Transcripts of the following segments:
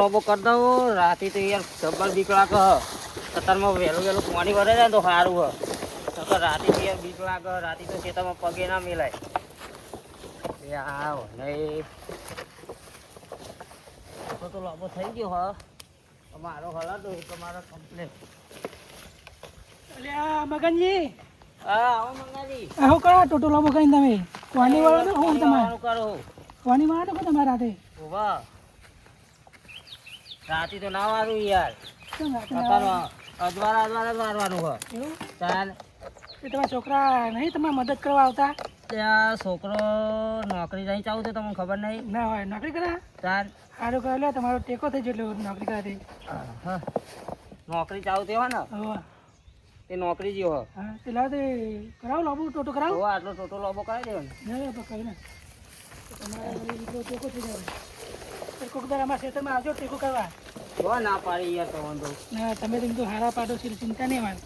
લોબો કરી દઉં. રાતે તો યાર જબ્બર બીક લાગે. અત્યારમાં વહેલું પાણી ભરાઈ જાય ને તો સારું હ. નકર રાતે તો યાર બીક લાગે. રાતે તો ખેતરમાં પગે ના મિલાય. તો લોબો થઈ ગયો હ. મારો હલાતો તમારો કમ્પ્લેટ. અલ્યા મગનજી, હા આવો મંગાજી. આવો કરો ટોટો લોબો કરીને તમે પાણી વાળો તો હું તમારે કરો પાણી વાળો તો તમારે રાતે વાહ રાતે તો ના વાળું યાર. કેમ રાતે અજવાળા જ મારવાનું હ. એવું ચાલ એ તમારા છોકરા નહીં તમારે મદદ કરવા આવતા? ત્યાં છોકરો નોકરી જઈ ચાવું છે તમને ખબર નહીં? ના હોય નોકરી કરે. ચાલ સારું કરે લે, તમારો ટેકો થઈ જેટલો નોકરી કરે. હા નોકરી ચાવું તે હોય ને હવે તે નોકરી જેવો હ. હા પેલા તે કરાવો લોબો ટોટો કરાવો. આટલો ટોટો લોબો કરાવી દેવાનો. ના તો કઈ ના તમારે એટલો ટેકો થઈ જાય. કોઈક દર અમારા ખેતરમાં આવજો ટેકો કરવા. હો ના પાડી યાર તો વાંધો. ના તમે તો હારા પાડો છો, ચિંતા નહીં અમારે.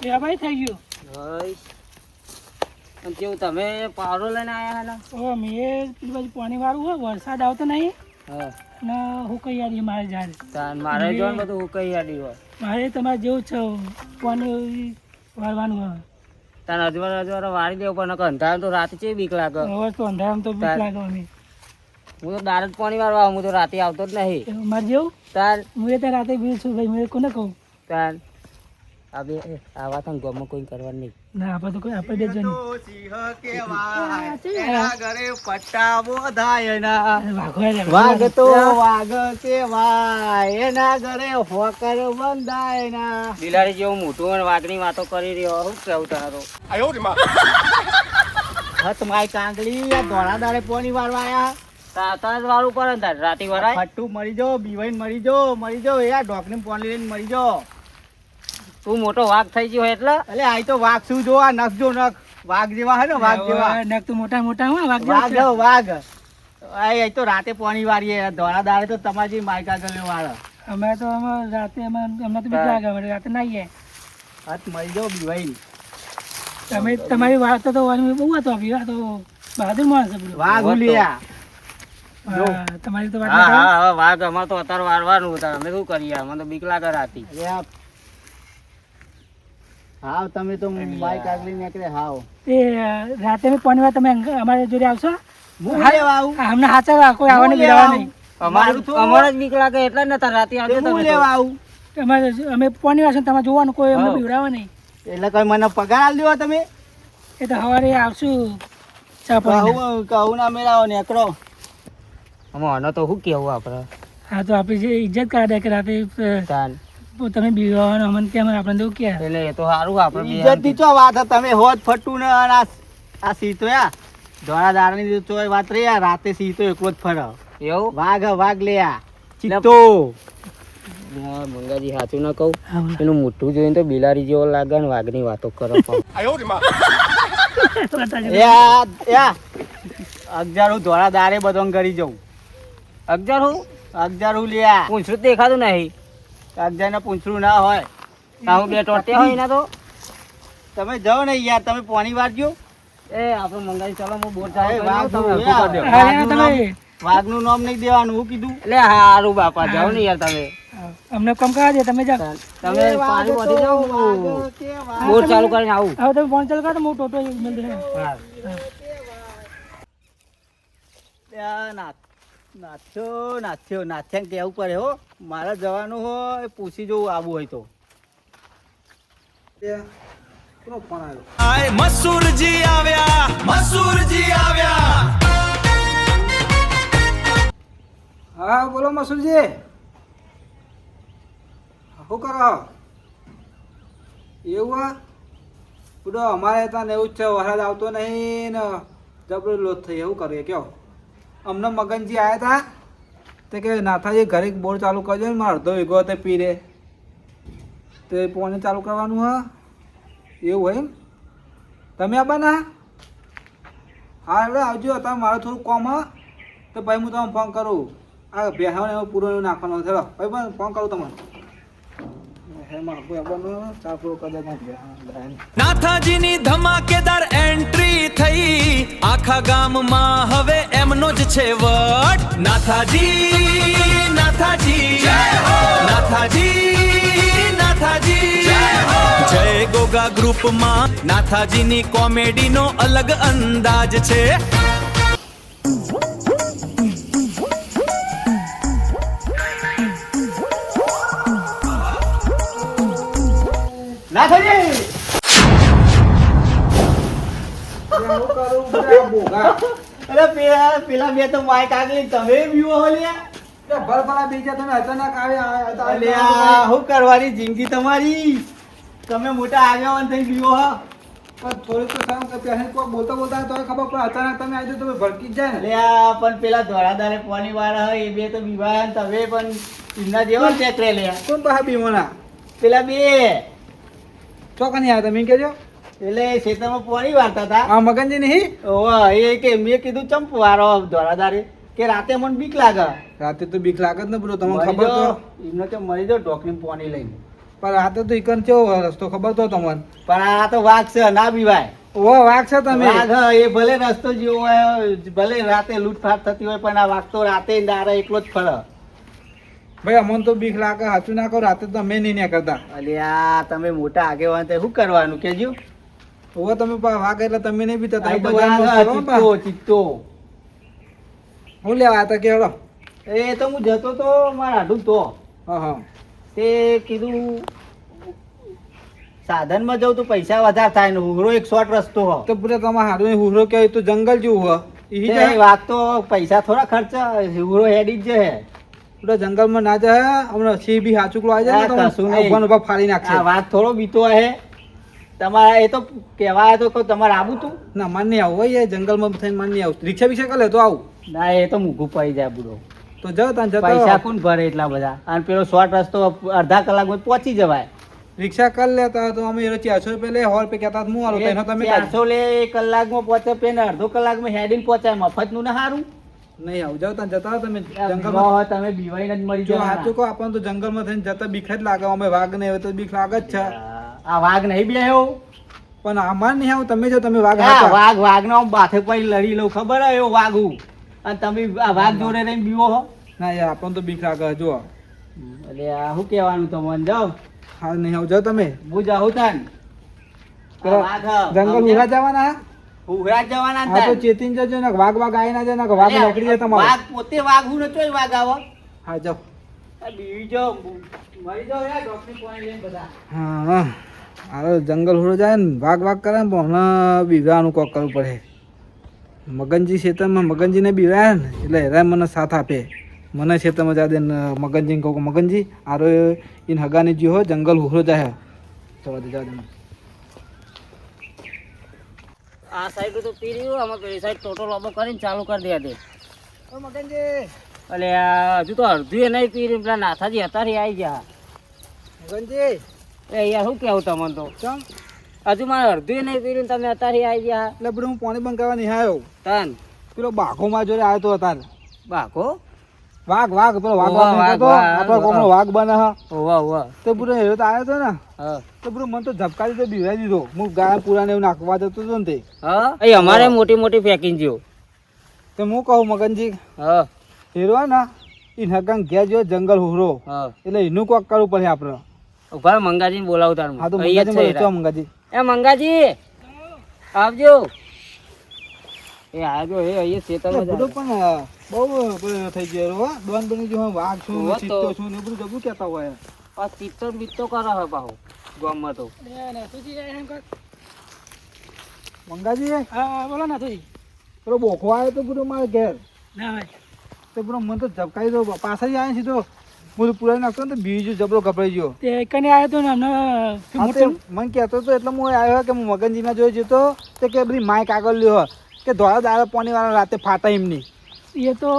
એ ભાઈ થઈ ગયું. ભાઈ અને કેવું તમે પાવડો લઈને આવ્યા ને? ઓ મેં પેલી બાજુ પાણી વાળું હોય, વરસાદ આવતો નહીં હા ને હું કઈ યાર મારે ઝાડ તાન મારે જો ને બધું કઈ યાદી હોય. મારે તમારે જેવું છે પાણી વાળવાનું હોય. તાન અજવાર વાળી દેવું પણ નકર અંધારામાં તો રાતે ચેવી બીક લાગે. હવે તો અંધારામાં તો બીક લાગે અમે. હું તો દાર જ પાણી વાળવા હું તો રાતે આવતો જ નહીં. મારે જેવું તાર હું ત્યાં રાતે બીલ છું ભાઈ, મેં કોને કહું? તાન આ બે આ વાત ગમો કોઈ કરવાનું નહીં. ના આપણે તો કોઈ આપણે બે જણ વાઘ તો વાઘ કેવાય એના ઘરે હોકર બંધાય ના. બિલાડી જેવું મોટું અને વાઘની વાતો કરી રહ્યો. શું કેવું તારો? હત માય કાંગલી આ ધોળા દાડે પોની વાળવા આયા. તાતા જ વાળું પડે ને તાર રાતી વરાય. ફટ્ટુ મરી જો, બીવાઈને મરી જો એ આ ઢોકની પોની લઈને મરી જો. તું મોટો વાઘ થઈ ગયો એટલે? અલે આ તો વાઘ શું જો આ નખ જો નખ વાઘ જેવા હે ને વાઘ જેવા. નખ તો મોટા મોટા હોય વાઘ વાઘ આ તો રાતે પાણી વાળીએ ધોળા દાડે તો તમારી માયકા ગલ્યો વાળો. અમે તો રાતે અમને તો બીક લાગે, અમે રાતે નાહીએ. હત મરી જાઓ બીવાઈ. તમે તમારી વાત તો બહુ હતો આ તો બહાદુર માણસ છે પેલો. વાઘ ઉલિયા તમારી તો વાત હા વાઘ અમારે તો અત્યારે વાળવાનું હતા. અમે શું કરીએ? અમે તો બીક લાગે રાતી. હાવ તમે તો બાઈક આગળ નીકળે હાવ. એ રાતે મેં પાણી વાર તમે અમારે જોડે આવશો? અમને હાચા કોઈ આવવાની લેવા નહીં. અમારે જ બીક લાગે એટલે જ નતા રાતે આવજો તમે લેવા આવું. અમે પાણી વાર તમે જોવાનું કોઈ અમને બીવડાવે નહીં. એટલે કઈ મને પગાર આલ દેવો તમે? એ તો સવારે આવશું ચા પાણી. કહું ના મેળાવો નીકળો. આનો તો શું કેવું આપણે? હા તો આપણી જે ઇજ્જત કાઢે કે રાતે તમે બીવાનું અમને કેમ આપણે તો કે એટલે એ તો સારું આપણે ઇજ્જત ની ચો વાત તમે હોત ફટું ને આ સીતો યા ધોળા દાડાની ચો વાત રે રાતે સીતો એકલો જ ફરે. એવું વાઘ લે આ ચિત્તો. મંગાજી સાચું ના કહું એનું મોટું જોઈને તો બિલાડી જેવો લાગે ને વાઘની વાતો કરો. અગજાર હું ધોળા દાડે બધો કરી જાઉં. અગજાર હું લ્યા પૂછરું દેખાતું નહીં. અગજાર ને પૂછરું ના હોય હું બે ટોટે હોય ના તો તમે જાઓ ને યાર. તમે પાણી વાળજો. એ આપણે મંગાવી ચાલો હું બોર વાઘ નું નામ નહીં દેવાનું. હું કીધું એટલે હારું બાપા જાઓ ને યાર. તમે અમને કમ કરા દે તમે જાઓ. તમે પાણી વધી જાઓ બોર ચાલુ કરીને આવું. હવે તમે ફોન ચાલુ કરો તો હું ટોટો મેલ દે. નાથ્યા કેવું પડે હો. મારે જવાનું હોય પૂછી જવું આવું હોય તો. મસૂરજી આવ્યા. હા બોલો મસૂરજી, શું કરો? એવું પૂરો અમારે ત્યાં એવું જ છે. વરસાદ આવતો નહીં ને જબરો લોટ થઈ. એવું કરીએ કયો? અમને મગનજી આવ્યા હતા તે કે નાથાજી ઘરે બોર ચાલુ કરજો ને મારો અડધો વીઘો તે પીરે તે પોણી ચાલુ કરવાનું હા. એવું હોય એમ? તમે આવવાના? હા એટલે આવજો. તમે મારું થોડું કોમ હા તો ભાઈ હું તમને ફોન કરું. આ ભેહાને એવું પૂરો એવું નાખવાનું. ચલો ભાઈ ફોન કરું તમને. નાથાજીની ધમાકેદાર એન્ટ્રી થઈ આખા ગામમાં હવે એમનો જ છે વટ નાથાજી નાથાજી નાથાજી નાથાજી જય ગોગા ગ્રુપમાં નાથાજીની કોમેડીનો અલગ અંદાજ છે નાથાજી અરે પેલા બે તો માઈક આગળ તમે બીવો હો લ્યા બીજા તમે અચાનક આવ્યા અલ્યા શું કરવાની જિંદગી તમારી તમે મોટા આગેવાન થઈ બીવો હો થોડું તો સારું કે પહેલા કોઈ બોલતા બોલતા તો ખબર પણ અચાનક તમે આવી તો ભડકી જ જાય ને અલ્યા પણ પેલા ધોળાદારે પોની વાળા હોય એ બે તો બીવાયા ને તમે પણ એમના જેવા ચેકરે લ્યા કોણ પાછા બીમોના પેલા બે ચોકની આવ્યા તમે કેજો એટલે ખેતરમાં પોની વાળતા હતા આ મગનજી નહીં ઓવા એ કે મેં કીધું ચંપ વાળો ધોળાદારે કે રાતે મને બીક લાગે રાતે તો બીક લાગે જ ને બોલો તમને ખબર તો એમને તો મરી જાવ ઢોકની પોની લઈને પણ રાતે તો ઈકન કેવો રસ્તો ખબર તો તમને પણ આ તો વાઘ છે ના બીવાય ઓ વાઘ છે તમે વાઘ એ ભલે રસ્તો જેવો હોય ભલે રાતે લૂંટફાટ થતી હોય પણ આ વાઘ તો રાતે દારા એકલો જ ફરે ભાઈ અમને તો બીક લાગે સાચું ના કહો રાતે તો અમે નહીં કરતા અલ્યા તમે મોટા આગેવાન તો શું કરવાનું કેજો હવે તમે વાઘ એટલે તમે નહીં બીતા તમે ચિત્તો બજારમાં ચિત્તો હું લેવા હતા કેવડો એ તો હું જતો તો મારા આઢું તો હા હા તે કીધું સાધનમાં જવું તો પૈસા વધારે થાય ને હુરો એક શોર્ટ રસ્તો હો તો પૂરા તમારે હારું હુરો કે તો જંગલ જેવું હોય એ વાત તો પૈસા થોડા ખર્ચા હુરો હેડી જ છે પૂરા જંગલમાં ના જાય હમણાં સિંહ બી હાચુકલો આવી જાય ને કશું નહીં. ઉભા ઉભા ફાડી નાખશે આ વાત થોડો બીતો હે તમારે એ તો કહેવાય તો કહું તમારે આવું તું ના માન નહીં આવું હોય એ જંગલમાં થઈને માન નહીં આવું રિક્ષા બિક્ષા કરે તો આવું ના એ તો મૂઘું પડી જાય બુડો તો જાઓ ત્યાં પૈસા જતા કોણ ભરે એટલા બધા અને પેલો શોર્ટ રસ્તો અડધા કલાકમાં પહોંચી જવાય રિક્ષા કરી લેતા તો અમે 400 રૂપિયા લે 100 રૂપિયા કહેતા હું આલો તેનો તમે કાઢી. 400 લે કલાકમાં પહોંચે પે ને અડધો કલાકમાં હેડીને પહોંચાય મફતનું ને સારું નહીં આવું જાઓ ત્યાં જતા રહો તમે જંગલમાં જંગલમાં તમે બીવાઈને જ મરી જો જાવ સાચું કહો આપણને તો જંગલમાં થઈને જતા બીક જ લાગે અમે વાઘ ને હવે તો બીક લાગે જ છે આ વાઘ નહીં બેહ્યો પણ આમાં નહીં આવું તમે જો તમે વાઘ આ હતા વાઘ વાઘનો બાથે પડી લડી લઉં ખબર હે એવો વાઘ હું અને તમે આ વાઘ જોડે રહીને બીવો હો ના યાર આપણને તો બીક લાગે જો એટલે આ શું કહેવાનું તમને જાઓ હા નહીં આવું જાઓ તમે હું જાઉં તાન જંગલ ઉભા જવાના ઉઘરા જવાના હા તો તાન. ચેતીને જજો ને વાઘ વાઘ આવી ના જાય ને વાઘ નીકળી જાય તમારો વાઘ પોતે વાઘ હું નતો વાઘ આવો હા જાઓ આ બીવી જો મરી જાવ યાર ડોક્ટરી પોઈન્ટ લઈને બધા હા હા જંગલ હોડો જાય ને વાઘ વાઘ કરે ને પણ હમણાં બીવાનું કોક કરવું પડે મગનજી ખેતરમાં મગનજીને બીવાયા ને એટલે હેરાન મને સાથ આપે મને ખેતરમાં જા દે ને મગનજીને કહું કે મગનજી આરો ઇન હગાની જી હો જંગલ હોડો જાય જવા દે જવા દે આ સાઈડ તો પી રહ્યું આમાં પેલી સાઈડ ટોટો લોબો કરીને ચાલુ કરી દે દે ઓ મગનજી એટલે આ હજુ તો અડધું એ નહીં પી રહ્યું પેલા નાથાજી અત્યારે આવી ગયા મગનજી એ યાર શું કેવું તમને તો ચમ હજુ મારે અડધું એ નહીં પી રહ્યું તમે અત્યારે આવી ગયા એટલે બધું હું પાણી બંધ કરવા નહીં આવ્યો તન પેલો બાઘોમાં જોડે આવ્યો તો અત્યારે બાકો વાઘ વાઘ પેલો વાઘ ઓવા, વાઘ વાઘ, વાઘ, આપણો કોમનો વાઘ બને હા ઓવા ઓવા તો પૂરો હેરો તો આવ્યો તો ને હા તો પૂરો મને તો ઝપકારી તો બીવાઈ દીધો હું ગાય પૂરાને એવું નાખવા જતો હતો ને તે હા એ અમારે મોટી મોટી પેકિંગ જેવું તો હું કહું મગનજી હા હેરો ને એ નગાં ઘેર જો જંગલ હુરો હા એટલે એનું કોક કરવું પડે આપણે ઉભા મંગાજીને બોલાવું તારું હા તો અહીંયા જ છે મંગાજી એરા. મંગાજી એ મંગાજી આવજો એ આવજો એ અહીંયા ખેતરમાં બધું જ પણ બહુ પેલો થઈ ગયો હો દોન બની જો વાઘ છું હોવે તો. ચિત્તો છું ને એ બધું જબું કહેતા હોય આ પિત્તો ને બિત્તો કરે હે પાહુ ગામમાં તો મંગાજી હા બોલો ના તું પેલો બોખો આવ્યો તો બધું મારે ઘેર તો પેલો મને તો ઝપકાઈ દો પાછળ જ આવે સીધો બધું પુરાઈ નાખતો ને તો બીજું જબરો ગભરાઈ ગયો તે કને આવ્યો તો ને અમને હા તે મને કહેતો હતો એટલે હું આવ્યો કે હું મગનજીના જોઈ જતો તો કે બધી માઇક આગળ લ્યો કે ધોળા દાડા પાણી વાળા રાતે ફાટા એમની એ તો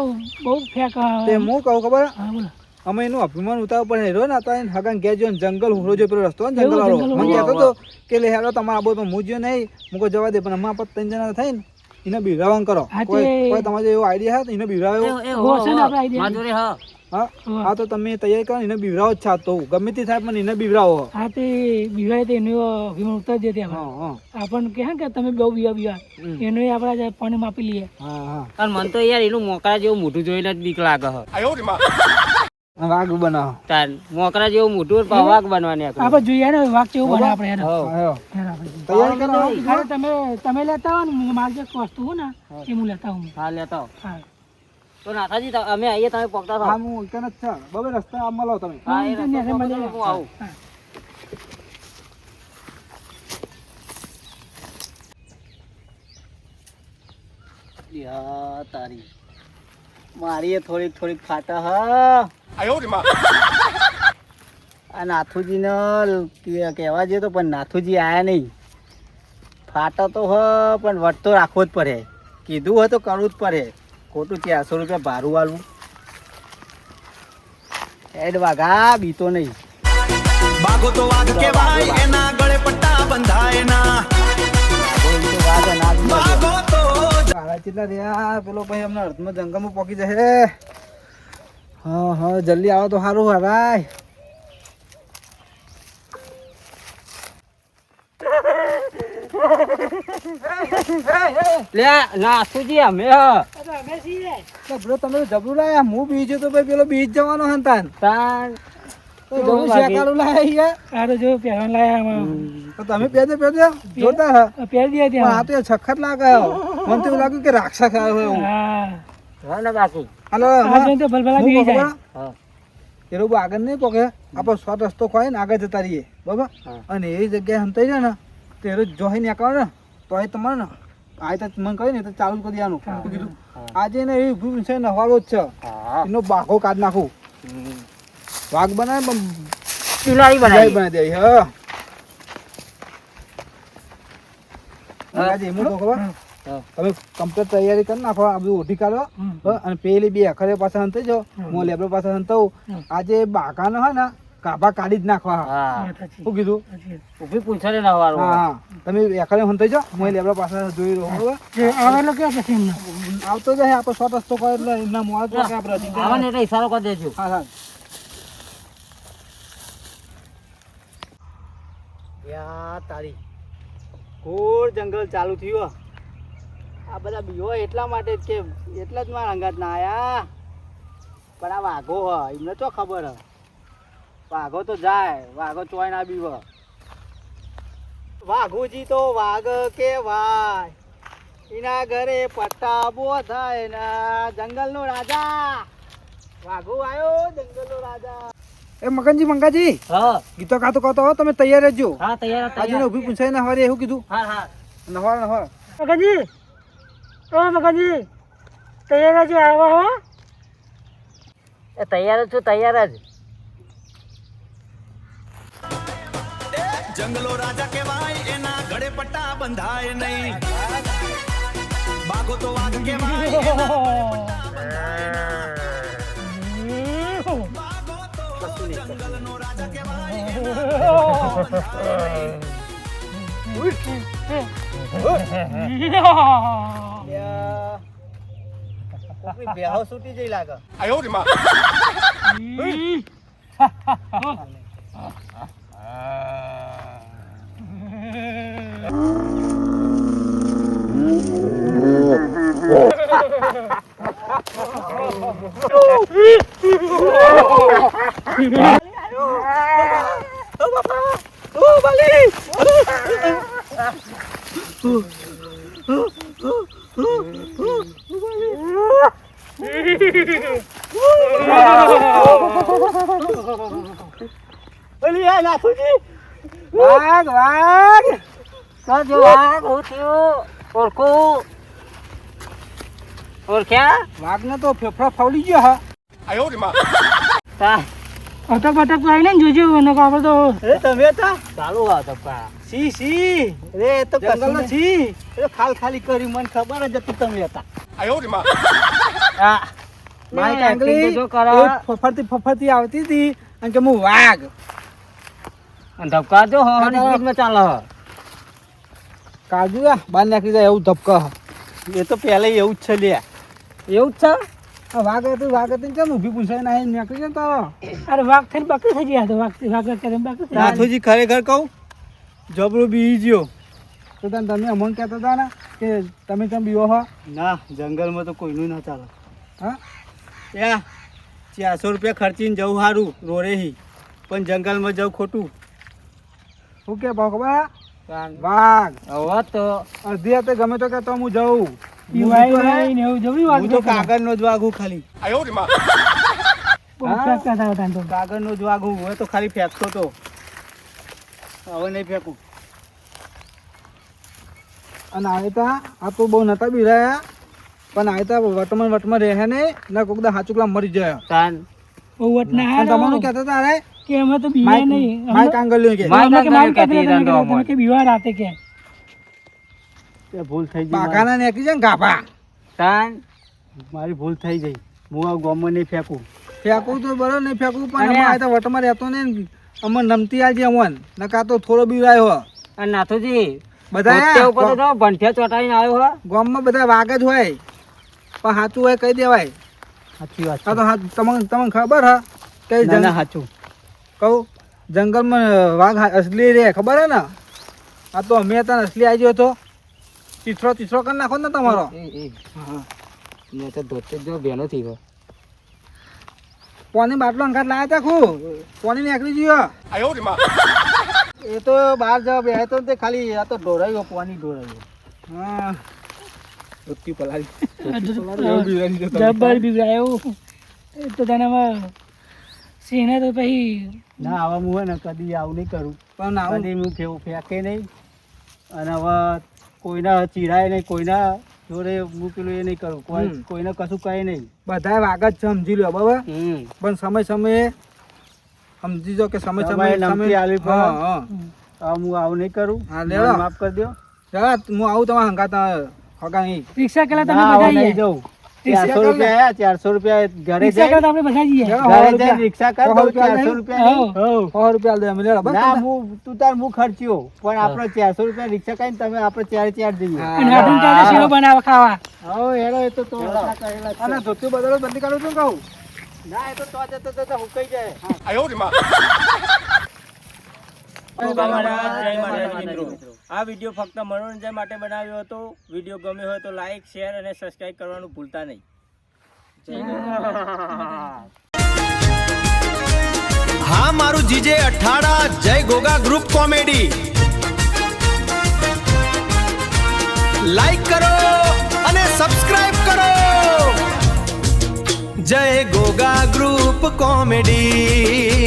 બહુ ફેંક તે હું કહું ખબર હા બોલો અમે એનું અભિમાન ઉતારવું પડે હેરો ને હતા હગાન ઘેર જો જંગલ હુરો જો પેલો રસ્તો ને જંગલ વાળો જંગલ મને વાળો. કહેતો હતો કે લે હેરો તમારા આબો હું જો નહીં મૂકો જવા દે પણ અમારા પર 3 જણા થઈ ને એને બિરાવણ કરો હા તે- કોઈ તમારે એવો આઈડિયા હા તો એને બિરાવે એ હો છે ને આપણે idea. માધુરી હા હા હા તો તમે તૈયારી કરો એને બીવરાવો જ છાતો ગમે તે થાય પણ એને બીવરાવો. હા તે બીવાય તો એનું વિમાન ઉતાર દે ત્યાં હા હા આપણને કહે કે તમે બહુ બીવા એનું આપણા પાણી માપી લઈએ. હા હા અને મને તો યાર એનું મોકરા જેવું મોઢું જોઈને જ બીક લાગે હ. વાઘ બનાવો. તાર મોકરા જેવું મોઢું વાઘ બનવાની આખું. આપણે જોઈએ ને વાઘ કેવું બને આપણે હેડો. આયો. હેડો આપણે. તૈયારી કરો. અરે તમે લેતા હો ને મારે જે વસ્તુ હોય ને એ હું લેતા હું. હા લેતા આવો. હા તો નાથાજી અમે આવીએ તમે પગતા હા થાવ. હું ત્યાં જ છે બબે રસ્તા આમ મળો તમે. હા એ હું તો રસ્તો ન્યારે પકડો મળીએ. તો હું આવું. હા. યા તારી મારી થોડીક ફાટા હા. આ નાથુજીને કહેવા જઈએ તો પણ નાથુજી આયા નહીં. ફાટા તો હ પણ વટ તો રાખવો જ પડે. કીધું હોય તો કરવું જ પડે. ખોટું 400 રૂપિયા ભાડું વાળવું. હેડ વાઘા બીતો નહીં. બાગો તો વાઘ કહેવાય એના ગળે પટ્ટા બંધાય ના. બાગો તો કાળા ચેટલા રહ્યા પેલો ભાઈ અમને અર્થમાં જંગલમાં પોકી જશે. હા હા જલ્દી આવો તો સારું હરાય. લે નાથુજી અમે હ. અમે છીએ. બરો તમે તો જબરું લાયા હું બીજો તો ભાઈ પેલો બીજ જવાનો હંતાન તાર તો જબરું શેકાળું લાયા યાર. આ તો જો પહેરવાનું લાયા આમાં. તો તમે પહેરજો જોતા હા પહેરી દે પણ આ ત્યાં. તો યાર સખત લાગે મને તો એવું લાગ્યું કે રાક્ષસ આવ્યો હોય એવું. હા હા ને બાકી હાલો આ જોઈને તો ભલભલા હું બીવી કહું જાય. ખબર? હા એ લોકો આગળ નહીં પોકે આપણે સ્વાદ રસ્તો ખોય ને આગળ જતા રહીએ બરાબર હા. અને એવી જગ્યાએ હંતાઈ જાય ને તો એ જોઈ ને આકાવ ને તો એ તમારે ને આ તો મને કહ્યું ને તો ચાલુ કરી દેવાનું શું કીધું આજે ને એવી ભૂલ છે નવાળો જ છે હા એનો બાઘો કાઢ નાખું વાઘ બનાવે પણ બિલાડી બનાવી બનાવી. દે હા આજે એમ કહું ખબર હા. તમે કમ્પ્લીટ તૈયારી કરી નાખો આ બધું ઓઢી કાઢો બરાબર? અને પેલી બે અખરે પાછા હંતાઈ જાઓ હું લેબડો પાછા હંતાવું આજે બાઘાનો હોય ને કાભા કાઢી જ નાખવા હા શું કીધું ઊભી પૂંછડે ના વાળું. હા હા તમે એકાડે હંતાઈ જાઓ હું લેબડા પાસે જોઈ રહ્યો બરોબર આવે એટલે કે પછી એમને. આવતો જાય આપણે સો રસ્તો કરે એટલે એમના મોડા તો કે આપણે આવે ને એટલે ઈશારો કરી દેજો. હા હા યા તારી ઘોર જંગલ ચાલુ થયું. આ બધા બીવો એટલા માટે જ કે એટલા જ મારા અંગાત ના આયા. પણ આ વાઘો હ એમને તો ખબર હ. વાઘો તો જાય વાઘો ચોય ના બીવ. વાઘુજી તો વાઘ કેવાય એના ઘરે પટ્ટા બોધાય ના જંગલનો રાજા. વાઘો આવ્યો જંગલનો રાજા. એ મંગાજી હા ગીતો ગાતો ગાતો હો તમે તૈયાર રહેજો હા તૈયાર આજે ઉભી પૂછાય ને હવારે એવું કીધું હા હા નવાર મગનજી ઓ મગનજી તૈયાર જ આવો હો. એ તૈયાર જ છું તૈયાર જ. જંગલો રાજા કહેવાય એના ગળે પટ્ટા બંધાય નહીં. બાગો તો વાઘ કહેવાય એના જંગલનો રાજા કહેવાય બેહો છૂટી જઈ લાગે. ઓલી આ નાથુજી વાઘ વાઘ તો જો આ હું થયું ઓળખું ઓળખ્યા વાઘ ને તો ફેફડા ફાવડી ગયો હા તા અટક બટક તો આવીને જોજો ને આપણે તો એ તમે હતા ચાલુ હા ધક્કા. સી સી રે એ તો જંગલ કશું નો નહીં. છી એ ખાલી ખાલી કરી મને ખબર જ હતી તમે હતા. હા મારી acting કાંગલી તો જો કરો. ફફરતી આવતી હતી અને કે હું વાઘ અને ધક્કા જો હવાની સ્પીડમાં ચાલે હ. કાજુ બહાર નાખી જાય એવું ધબકા એ તો પહેલા એવું જ છે લ્યા. એવું જ છે આ વાઘ હતું કેમ ઊભી પૂછાય નહીં નીકળી જાય તો અરે વાઘ થઈને બકરી થઈ ગયા તો વાઘ કરીને બકરી થઈ નાથુજી ખરેખર કહું જબરું બી ગયો તો તમે અમને કહેતા હતા ને કે તમે કેમ બીવો હો ના જંગલમાં તો કોઈનું ના ચાલે હા યા 400 રૂપિયા ખર્ચીને જવું સારું રોરેહી પણ જંગલમાં જવું ખોટું શું કે ભગવા વાઘ હવે તો અડધી હાથે ગમે તો કે તો હું જઉં પીવાય નહીં ને એવું જવું હું તો કાગળનો જ વાગું ખાલી કાગળનો જ વાગું હવે તો ખાલી ફેંકતો તો હવે નહીં ફેંકું અને આવતા આ તો બહુ નતા બીરાયા પણ આવતા વટમાં રહે નહીં ના કોક દા હાચુકલા મરી જાય તાન બહુ વટ ના અને તમારું કહેતા હતા અરે કે અમે તો બીવાય નહીં માય કાંગલ્યું કે માય અમે કે મારી કાંગલ્યું કહેતી કહેતી તમે કે બીવા રાતે કે તે ભૂલ થઈ ગઈ પાકાના નીકળી જાય ને ગાભા તાન મારી ભૂલ થઈ ગઈ હું આ ગોમમાં નહીં ફેંકું ફેંકવું તો બરોબર નહીં ફેંકવું પણ અને અમે આવતા વટમાં રહેતો ને અમને નમતી આવજે અમન નકા તો થોડો બીરાયો હો અને નાથુજી બધા પોતે ઉપર તો ભંઠિયા ચોટાડીને આવ્યો હો ગામમાં બધા વાઘ જ હોય પણ સાચું હોય કહી દેવાય સાચી વાત આ તો તમને ખબર હ કે ના સાચું કહું જંગલમાં વાઘ અસલી રે ખબર હે ને આ તો અમે તને અસલી આવી ગયો તો ચીથરો કરી નાખો ને તમારો મેં તો ધોતે જો બેનો થઈ ગયો પાણી બાટલો અંગાત લાયા તા ખું પાણી નીકળી ગયો એ તો બહાર જવા બે તો તે ખાલી આ તો ઢોરાયો પાણી ઢોરાયો હા ધોતી પલાળી જબર બીવાયો એ તો તને સિંહને તો પછી ના આવા હું હોય ને કદી આવું નહીં કરું પણ આવું કદી હું ફેંકે નહીં અને હવે કોઈના ચીરાય નહીં કોઈના જોડે હું પેલું એ નહીં કરું કોઈને કશું કહે નહીં બધા વાઘ જ છે સમજી લો બરાબર પણ સમય સમયે સમજી જો કે સમય સમયે નમતી આલવી પડે. હા હા હવે હું આવું નહીં કરું હા, મને લેવા. માફ કરી દો ચાલ હું આવું તમારા હંગાત હગા રિક્ષા કરેલા તમે ના, બધા હવે નહીં જઈએ જવું 400 રૂપિયા આયા, 400 રૂપિયા ઘરે રિક્ષા જાય કરેલા આપણે બધા જઈએ ચાલો. ઘરે જાય રિક્ષા કર દઉં, 400 રૂપિયા નહીં. હઉ. 100 રૂપિયા દે અમે લેવા બસ ના તું તાર હું ખર્ચ્યો પણ આપણે 400 રૂપિયા રિક્ષા કરીને તમે આપણે ચાર જઈએ હા. અને હાથું ચાલે શીરો બનાવે ખાવા હવે હેડો એ તો આટલા કરેલા જ છે. અને ધોતી બદલો બંધી કાઢું છું કહું ના એ તો જતો હુકાઈ જાય આ વિડીયો ફક્ત મનોરંજન માટે બનાવ્યો હતો. વિડીયો ગમ્યો હોય તો લાઈક શેર અને સબસ્ક્રાઇબ કરવાનું ભૂલતા નહીં. હા મારું જીજે અઠાડા જય ગોગા ગ્રુપ કોમેડી લાઈક કરો અને સબસ્ક્રાઇબ કરો. જય ગોગા ગ્રુપ કોમેડી.